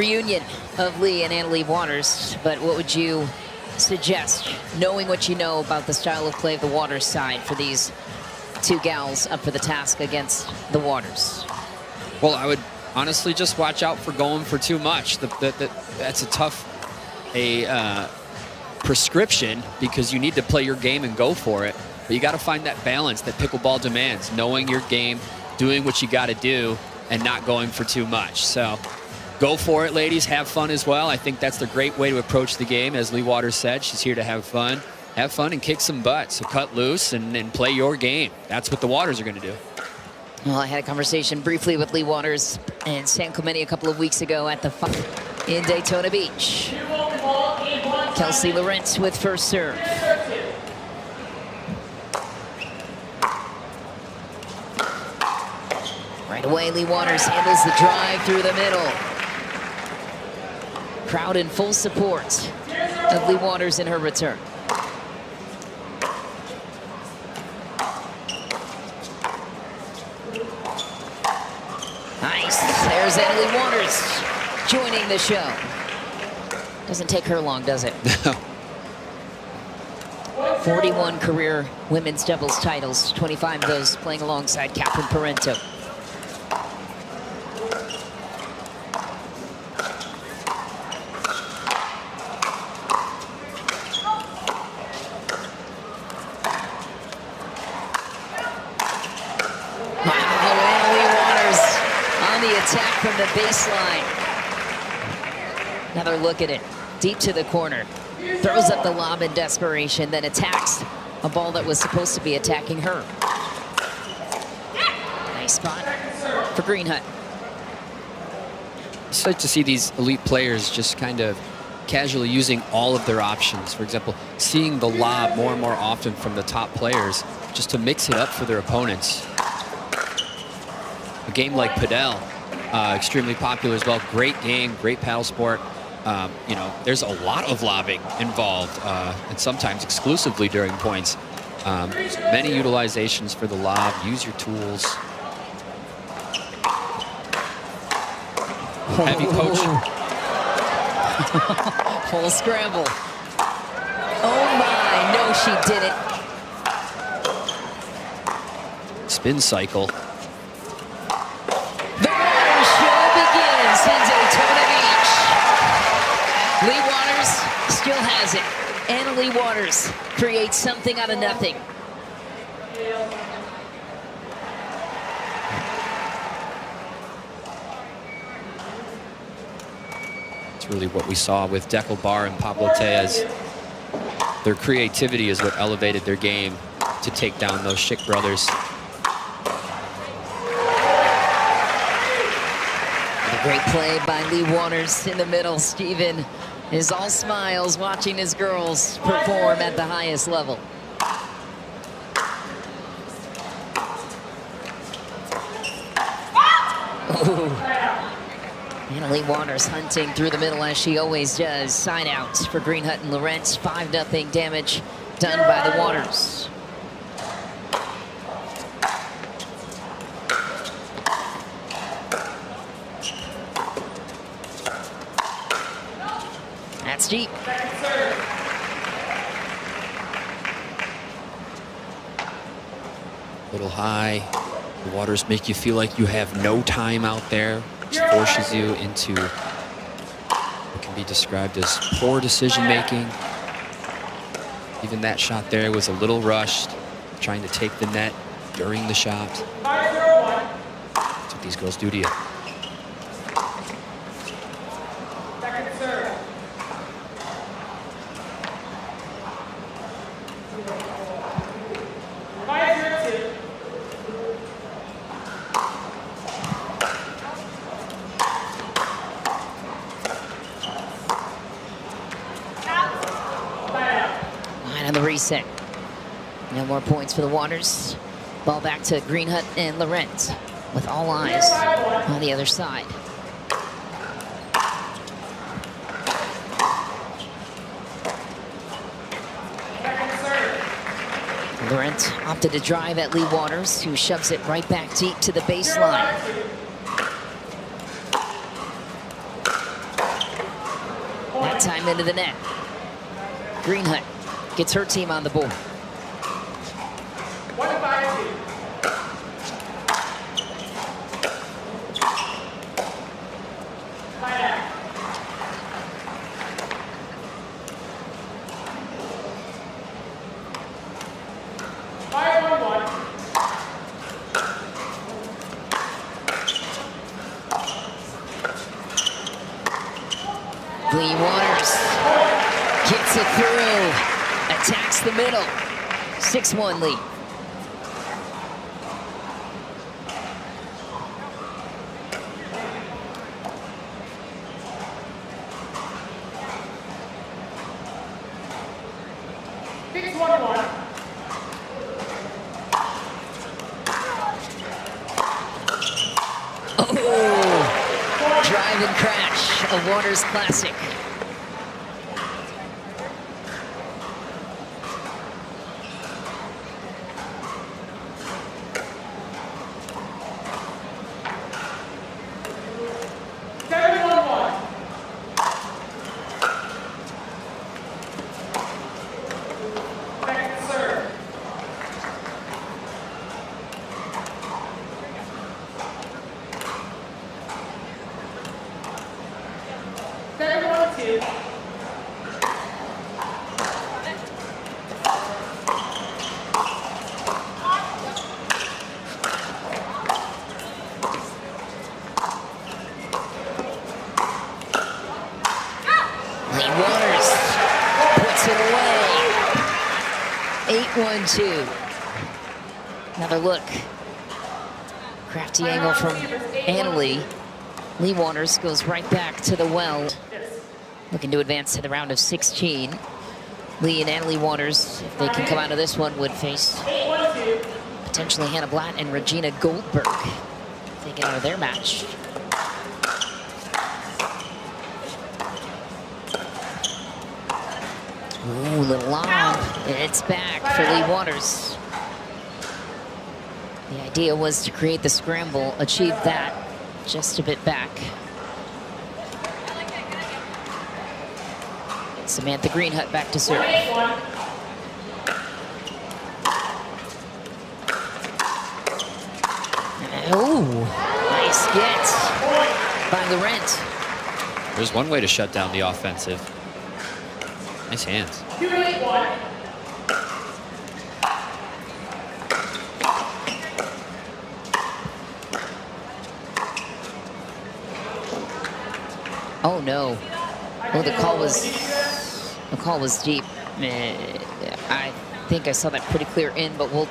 reunion of Lee and Annalie Waters, but what would you suggest, knowing what you know about the style of play of the Waters side, for these two gals up for the task against the Waters? Well, I would honestly just watch out for going for too much. That's a tough prescription, because you need to play your game and go for it. But you got to find that balance that pickleball demands, knowing your game, doing what you got to do, and not going for too much. So go for it, ladies. Have fun as well. I think that's the great way to approach the game. As Lee Waters said, she's here to have fun. Have fun and kick some butt. So cut loose and play your game. That's what the Waters are going to do. Well, I had a conversation briefly with Lee Waters in San Clemente a couple of weeks ago at the in Daytona Beach. Kelsey Laurent with first serve. Right away, Lee Waters handles the drive through the middle. Crowd in full support of Lee Waters in her return. Nice. There's Annalie Waters joining the show. Doesn't take her long, does it? No. 41 career women's doubles titles, 25 of those playing alongside Catherine Parento. Attack from the baseline. Another look at it, deep to the corner. Throws up the lob in desperation, then attacks a ball that was supposed to be attacking her. Nice spot for Greenhut. It's nice to see these elite players just kind of casually using all of their options. For example, seeing the lob more and more often from the top players, just to mix it up for their opponents. A game like Padel, extremely popular as well. Great game, great paddle sport. You know, there's a lot of lobbing involved, and sometimes exclusively during points. Many utilizations for the lob. Use your tools. Heavy coach. Full scramble. Oh my, no she didn't. Spin cycle. The water show begins in Daytona Beach. Lee Waters still has it. Annalie Waters creates something out of nothing. Really what we saw with Dekel Bar and Pablo Tejas. Their creativity is what elevated their game to take down those Schick brothers. A great play by Lee Waters in the middle. Steven is all smiles watching his girls perform at the highest level. Ooh. Annalie Waters hunting through the middle as she always does. Side out for Greenhut and Laurent. 5-0 damage done by the Waters. That's deep. A little high. The Waters make you feel like you have no time out there. Which forces you into what can be described as poor decision-making. Even that shot there was a little rushed, trying to take the net during the shot. That's what these girls do to you. On the reset. No more points for the Waters. Ball back to Greenhut and Laurent with all eyes on the other side. Laurent opted to drive at Lee Waters, who shoves it right back deep to the baseline. That time into the net. Greenhut gets her team on the board. Lee Waters gets it through, attacks the middle, 6-1 lead. Oh, drive and crash, a Waters classic. Waters puts it away. 8-1-2. Another look. Crafty angle from Annalie. Lee Waters goes right back to the well. Looking to advance to the round of 16. Lee and Annalie Waters, if they can come out of this one, would face potentially Hannah Blatt and Regina Goldberg if they get out of their match. Ooh, little lob. It's back for Lee Waters. The idea was to create the scramble, achieve that, just a bit back. Samantha Greenhut back to serve. Oh, nice get by Laurent. There's one way to shut down the offensive. Nice hands. Oh no. Oh, the call was deep. I think I saw that pretty clear in, but we'll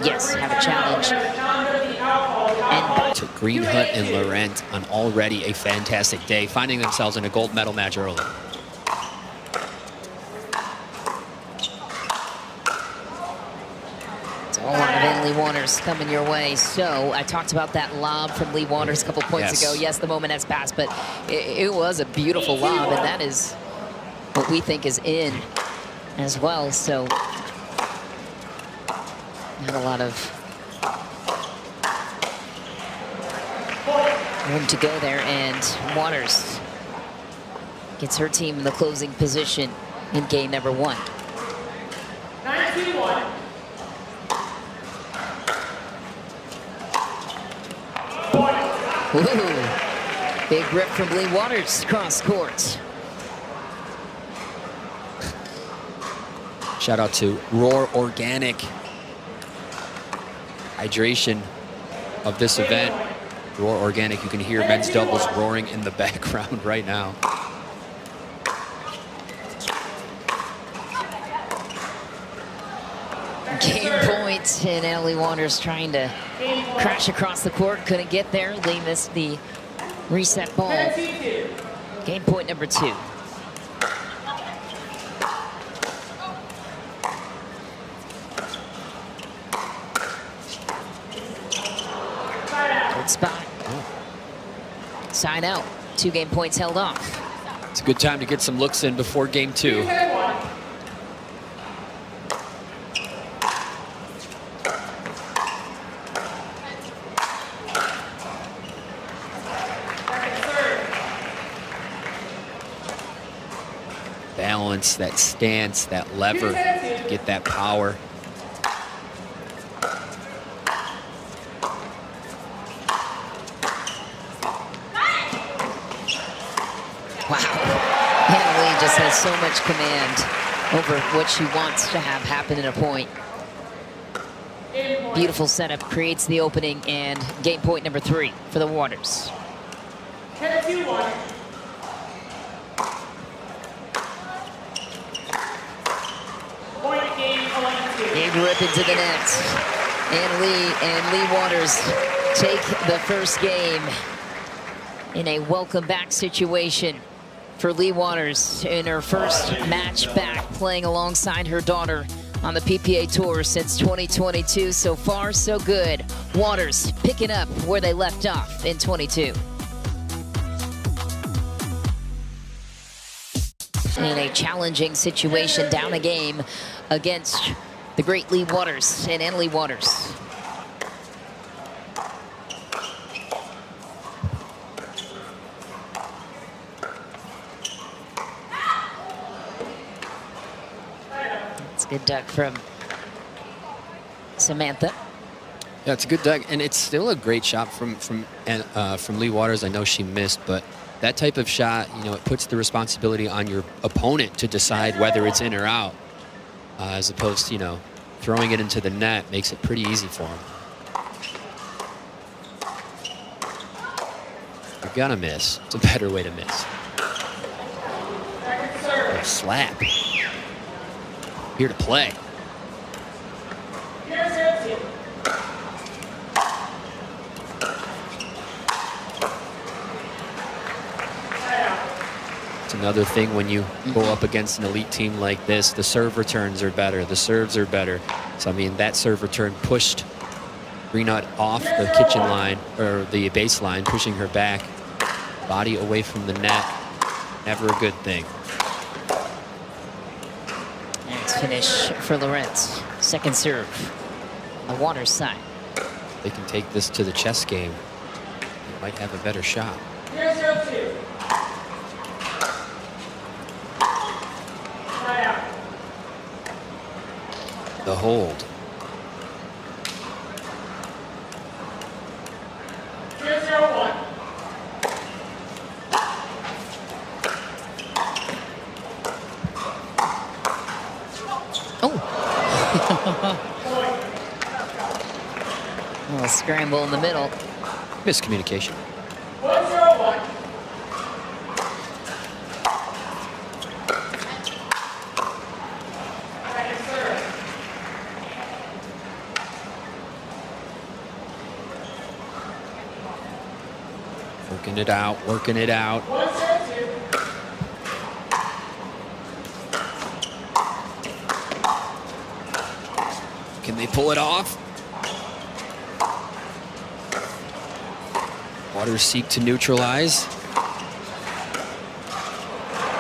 yes, have a challenge. And to Greenhut and Laurent on already a fantastic day, finding themselves in a gold medal match early. A lot of Annalie Waters coming your way. So I talked about that lob from Lee Waters a couple points ago. Yes, the moment has passed, but it was a beautiful lob, and that is what we think is in as well. So not a lot of room to go there, and Waters gets her team in the closing position in game number 1. 9-2-1. Ooh, big rip from Lee Waters cross court. Shout out to Roar Organic. Hydration of this event. Roar Organic, you can hear men's doubles roaring in the background right now. Game point, and Annalie Waters trying to crash across the court. Couldn't get there. Lee missed the reset ball. Game point number 2. Good spot. Sign out. 2 game points held off. It's a good time to get some looks in before game 2. balance, that stance, that lever to get that power. Wow. Anna Leigh just has so much command over what she wants to have happen in a point. Beautiful setup, creates the opening, and game point number 3 for the Waters. 10-2-1. Point game 11-2. Big rip into the net. Anna Leigh and Leigh Waters take the first game in a welcome back situation for Leigh Waters in her first match back, playing alongside her daughter on the PPA Tour since 2022. So far, so good. Waters picking up where they left off in 22. In a challenging situation, down a game against the great Leigh Waters and Anna Leigh Waters. It's a good duck from Samantha. Yeah, it's a good duck, and it's still a great shot from Leigh Waters. I know she missed, but that type of shot, you know, it puts the responsibility on your opponent to decide whether it's in or out, as opposed to, you know, throwing it into the net makes it pretty easy for him. You're gonna miss. It's a better way to miss. A slap. Here to play. It's another thing when you go up against an elite team like this, the serve returns are better, the serves are better. So, I mean, that serve return pushed Greenhut off the kitchen line, or the baseline, pushing her back, body away from the net. Never a good thing. Next finish for Laurent. Second serve on the Waters side. They can take this to the chess game. They might have a better shot. The hold. A little scramble in the middle. Miscommunication. 1-0-1. Working it out, working it out. 1-0-2. Can they pull it off? Waters seek to neutralize.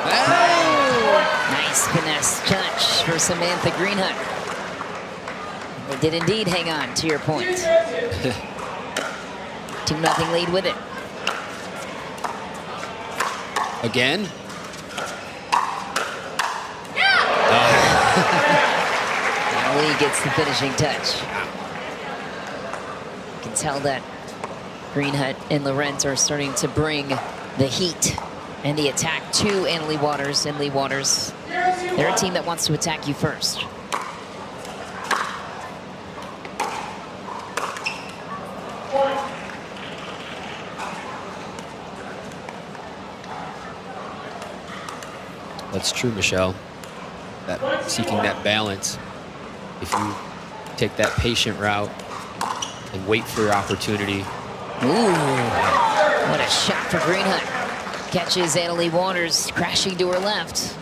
Oh! Nice finesse touch for Samantha Greenhut. They did indeed hang on, to your point. 2-0 lead with it. Again? Leigh gets the finishing touch. You can tell that Greenhut and Laurent are starting to bring the heat and the attack to Anna Leigh Waters. And Leigh Waters, they're a team that wants to attack you first. That's true, Michelle. That seeking that balance. If you take that patient route and wait for your opportunity. Ooh, what a shot for Greenhut. Catches Anna Leigh Waters crashing to her left.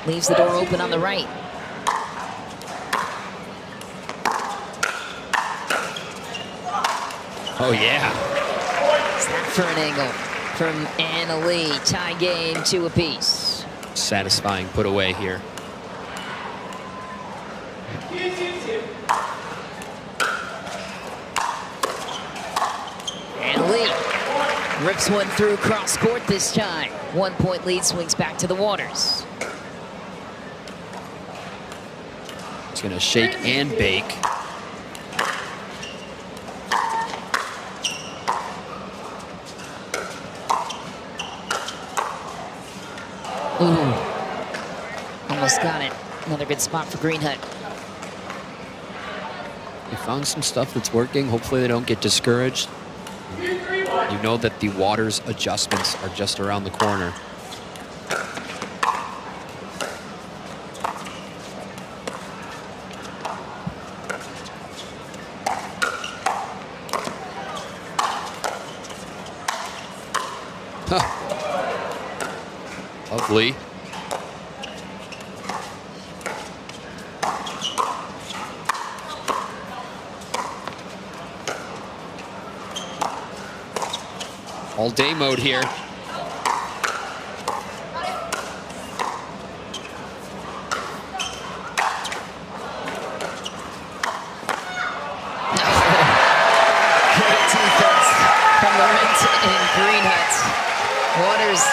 Leaves the door open on the right. Oh, yeah. Snap for an angle from Anna Leigh. Tie game 2 apiece. Satisfying put away here. Anna Leigh rips one through cross court this time. 1-point lead swings back to the Waters. He's going to shake and bake. Ooh. Almost got it. Another good spot for Greenhut. They found some stuff that's working. Hopefully they don't get discouraged. You know that the water's adjustments are just around the corner. Lovely. All day mode here. Great defense from Laurent and Greenhut. Waters,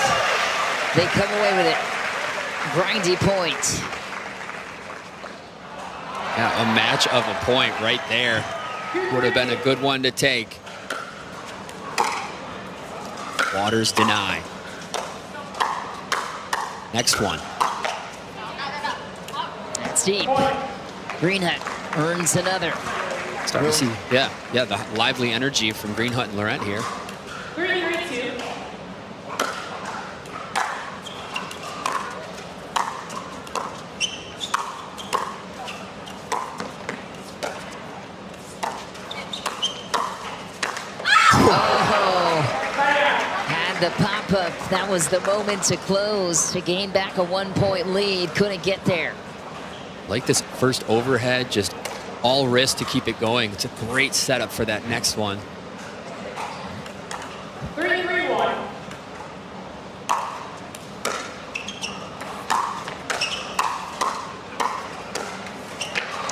they come away with it. Grindy point. Yeah, a match of a point right there. Would have been a good one to take. Waters deny. Next one. That's deep. Greenhut earns another. Starting to see, yeah, the lively energy from Greenhut and Laurent here. 3-3-2. The pop-up, that was the moment to close, to gain back a 1-point lead. Couldn't get there. Like this first overhead, just all wrist to keep it going. It's a great setup for that next one. 3-3-1.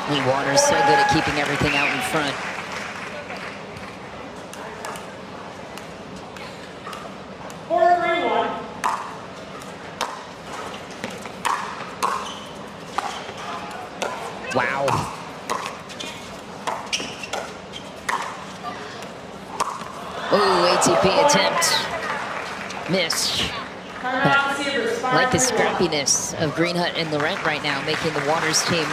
Lee Waters so good at keeping everything out in front. Wow. Ooh, ATP attempt. Missed. But like the scrappiness of Greenhut and Laurent right now, making the Waters team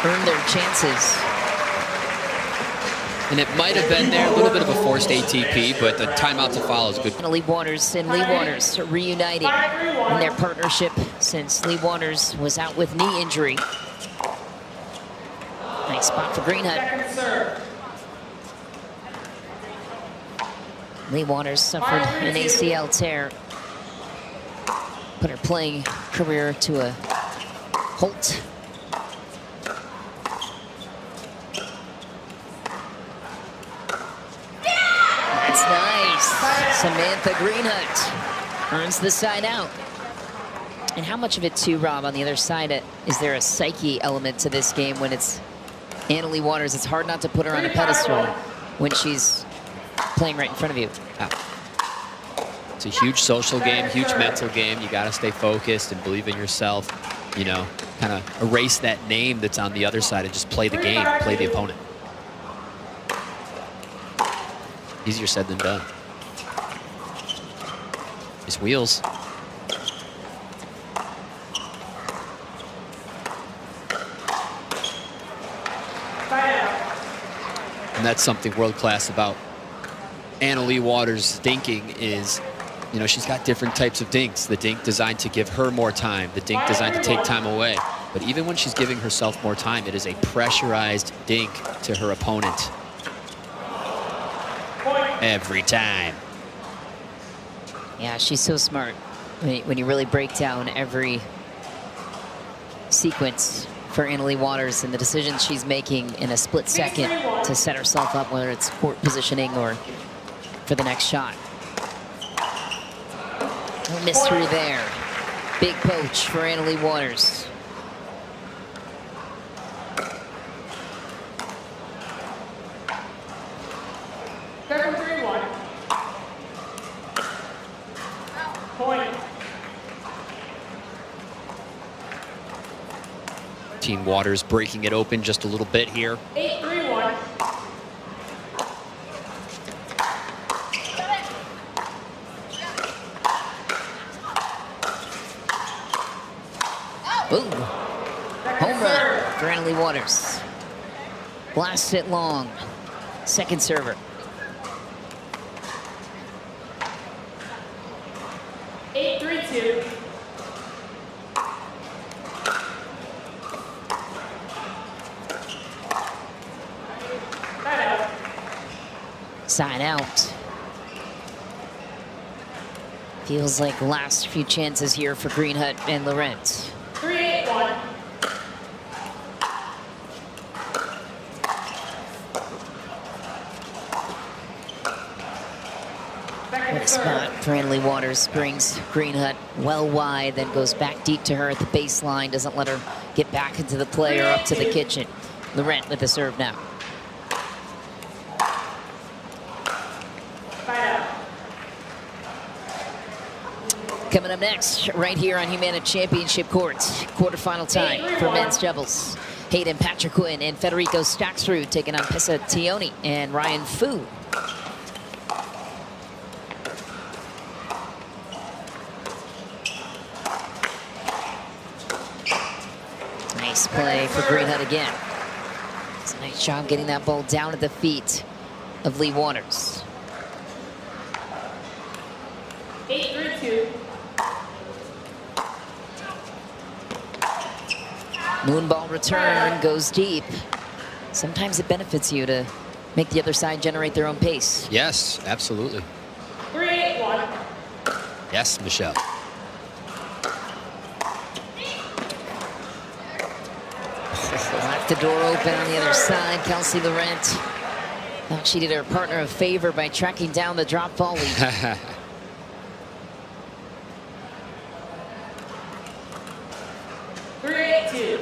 earn their chances. And it might have been there, a little bit of a forced ATP, but the timeout to follow is good. Lee Waters and Lee Waters reuniting in their partnership since Lee Waters was out with knee injury. Nice spot for Greenhut. Lee Waters suffered an ACL tear. Put her playing career to a halt. That's nice. Samantha Greenhut earns the side out. And how much of it too, Rob, on the other side, is there a psyche element to this game when it's Annalie Waters? It's hard not to put her on a pedestal when she's playing right in front of you. Yeah. It's a huge social game, huge mental game. You got to stay focused and believe in yourself. You know, kind of erase that name that's on the other side and just play the game, play the opponent. Easier said than done. These wheels. And that's something world-class about Annalie Waters' dinking is, you know, she's got different types of dinks. The dink designed to give her more time, the dink designed to take time away. But even when she's giving herself more time, it is a pressurized dink to her opponent. Every time. Yeah, she's so smart. When you really break down every sequence for Annalie Waters and the decisions she's making in a split second to set herself up, whether it's court positioning or for the next shot. No mystery there. Big poach for Annalie Waters. Team Waters breaking it open just a little bit here. 8-3-1. Boom. Home run for Annalie Waters. Blasts it long. Second server. 8-3-2. Side out. Feels like last few chances here for Greenhut and Laurent. 3-8-1. What a spot for Annalie Waters. Brings Greenhut well wide, then goes back deep to her at the baseline. Doesn't let her get back into the play or up to the kitchen. Laurent with the serve now. Coming up next, right here on Humana Championship Court, quarterfinal time for men's doubles. Hayden Patriquin and Federico Staksrud taking on Pessa Tioni and Ryan Fu. Nice play for Greenhut again. It's a nice job getting that ball down at the feet of Lee Waters. 8-3-2. Moonball return goes deep. Sometimes it benefits you to make the other side generate their own pace. Yes, absolutely. 3-8-1. Yes, Michelle. Left the door open on the other side. Kelsey Laurent thought she did her partner a favor by tracking down the drop ball lead. 3-8-2.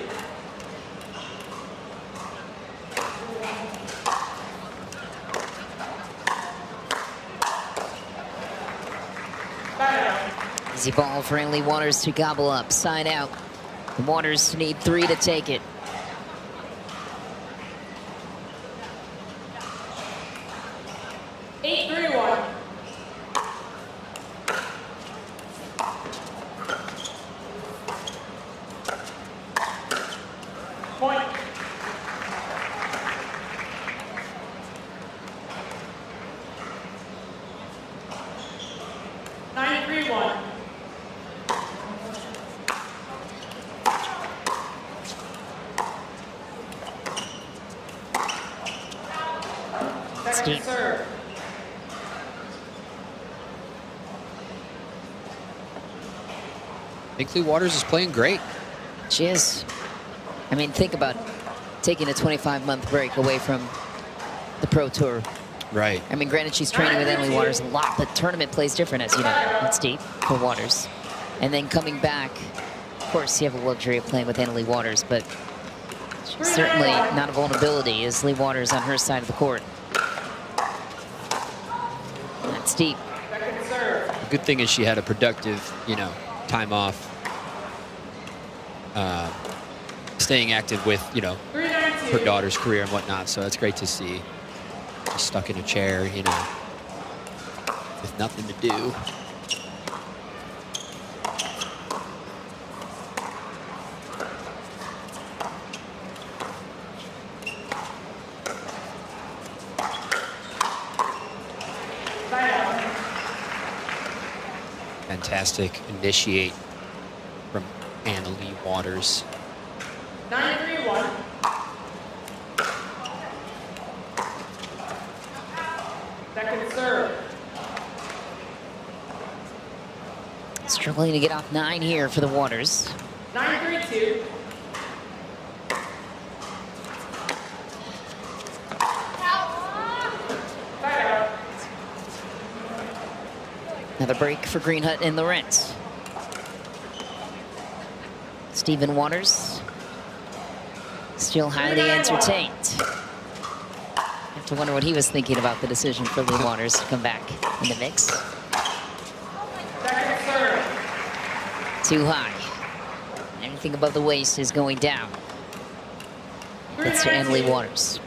Easy ball for Annalie Waters to gobble up. Side out. The Waters need 3 to take it. Point. Nine, 3-1. Second Steve. serve. I think Lee Waters is playing great. She is. I mean, think about taking a 25-month break away from the Pro Tour. Right. I mean, granted, she's training with Annalie Waters a lot, but tournament plays different, as you know. It's deep for Waters. And then coming back, of course, you have the luxury of playing with Annalie Waters, but certainly not a vulnerability is Lee Waters on her side of the court. That's deep. Second serve. The good thing is she had a productive, time off. Staying active with, 3-9-2. her daughter's career and whatnot. So that's great to see. Just stuck in a chair, with nothing to do. Fantastic initiate from Annalie Waters. 9-3-1. Second serve. Struggling to get off 9 here for the Waters. 9-3-2. Another break for Greenhut and Laurent. Stephen Waters still highly entertained. I have to wonder what he was thinking about the decision for Lee Waters to come back in the mix. Second serve. Too high. Anything above the waist is going down. That's to Annalie Waters.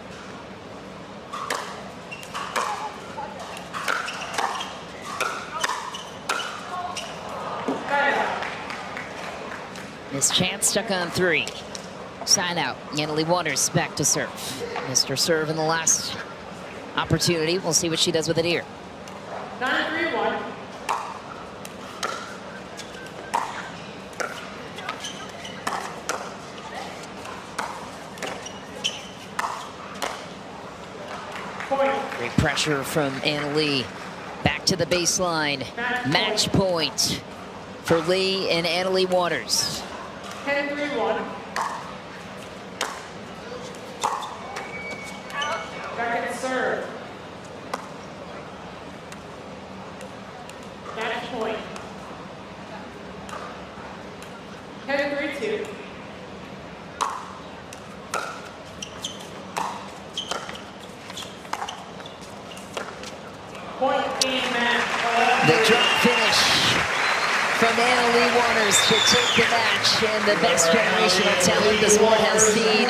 Miss Chance stuck on 3. Side out. Annalie Waters back to serve. Missed her serve in the last opportunity. We'll see what she does with it here. 9-3-1. Great pressure from Annalie. Back to the baseline. Match point for Lee and Annalie Waters. 10-3-1. Second serve. Match point. 10-3-2. Point game match. The drop finish from Annalie Waters to take the match, and the best generational talent the sport has seen,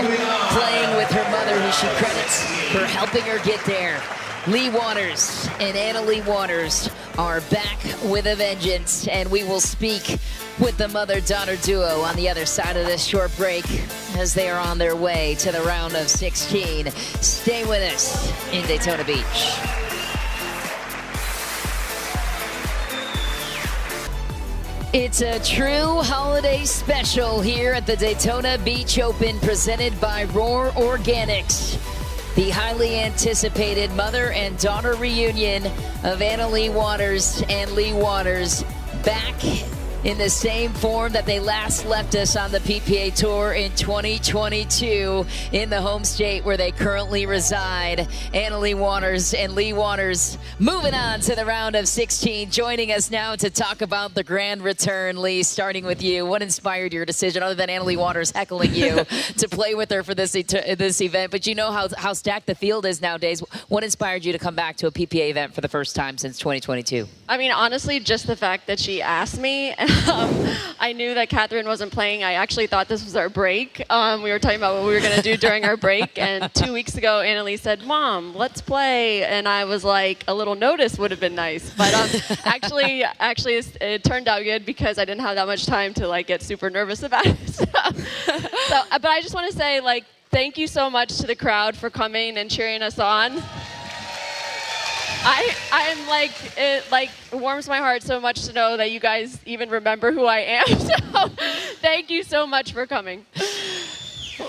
playing with her mother, who she credits for helping her get there. Lee Waters and Annalie Waters are back with a vengeance, and we will speak with the mother-daughter duo on the other side of this short break as they are on their way to the round of 16. Stay with us in Daytona Beach. It's a true holiday special here at the Daytona Beach Open, presented by Roar Organics. The highly anticipated mother and daughter reunion of Annalie Waters and Lee Waters, back in the same form that they last left us on the PPA Tour in 2022 in the home state where they currently reside. Annalie Waters and Lee Waters moving on to the round of 16. Joining us now to talk about the grand return. Lee, starting with you, what inspired your decision, other than Annalie Waters heckling you, to play with her for this event? But you know how stacked the field is nowadays. What inspired you to come back to a PPA event for the first time since 2022? I mean, honestly, just the fact that she asked me. I knew that Catherine wasn't playing. I actually thought this was our break. We were talking about what we were going to do during our break, and 2 weeks ago, Annalie said, "Mom, let's play." And I was like, a little notice would have been nice. But actually, it turned out good because I didn't have that much time to like get super nervous about it. But I just want to say, like, thank you so much to the crowd for coming and cheering us on. I'm like, it like warms my heart so much to know that you guys even remember who I am. So thank you so much for coming.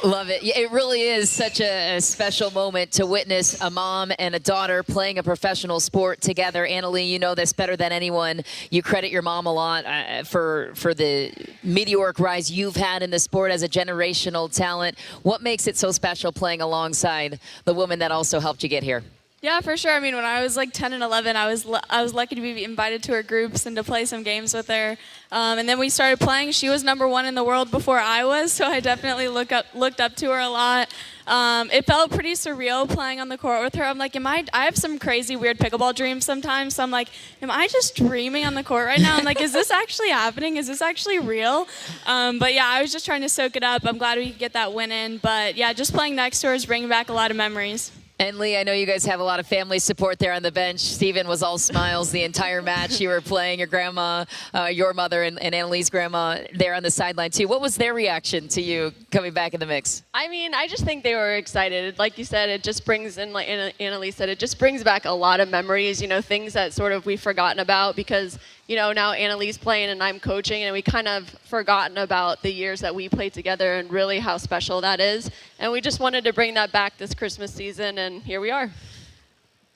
Love it. It really is such a special moment to witness a mom and a daughter playing a professional sport together. Annalie, you know this better than anyone. You credit your mom a lot for the meteoric rise you've had in the sport as a generational talent. What makes it so special playing alongside the woman that also helped you get here? Yeah, for sure. I mean, when I was like 10 and 11, I was lucky to be invited to her groups and to play some games with her. And then we started playing. She was #1 in the world before I was, so I definitely looked up to her a lot. It felt pretty surreal playing on the court with her. I'm like, I have some crazy, weird pickleball dreams sometimes. So I'm like, am I just dreaming on the court right now? I'm like, is this actually happening? Is this actually real? But yeah, I was just trying to soak it up. I'm glad we could get that win in. But yeah, just playing next to her is bringing back a lot of memories. And Lee, I know you guys have a lot of family support there on the bench. Steven was all smiles the entire match. You were playing your grandma, your mother, and Annalie's grandma there on the sideline too. What was their reaction to you coming back in the mix? I mean, I just think they were excited. Like you said, it just brings in, like Annalie said, it just brings back a lot of memories, you know, things that sort of we've forgotten about because, you know, now Annalie's playing and I'm coaching, and we kind of forgotten about the years that we played together and really how special that is. And we just wanted to bring that back this Christmas season, and here we are.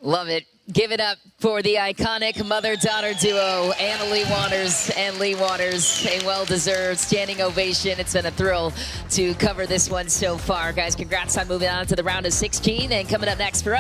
Love it. Give it up for the iconic mother-daughter duo, Annalie Waters and Lee Waters. A well-deserved standing ovation. It's been a thrill to cover this one so far. Guys, congrats on moving on to the round of 16. And coming up next for us,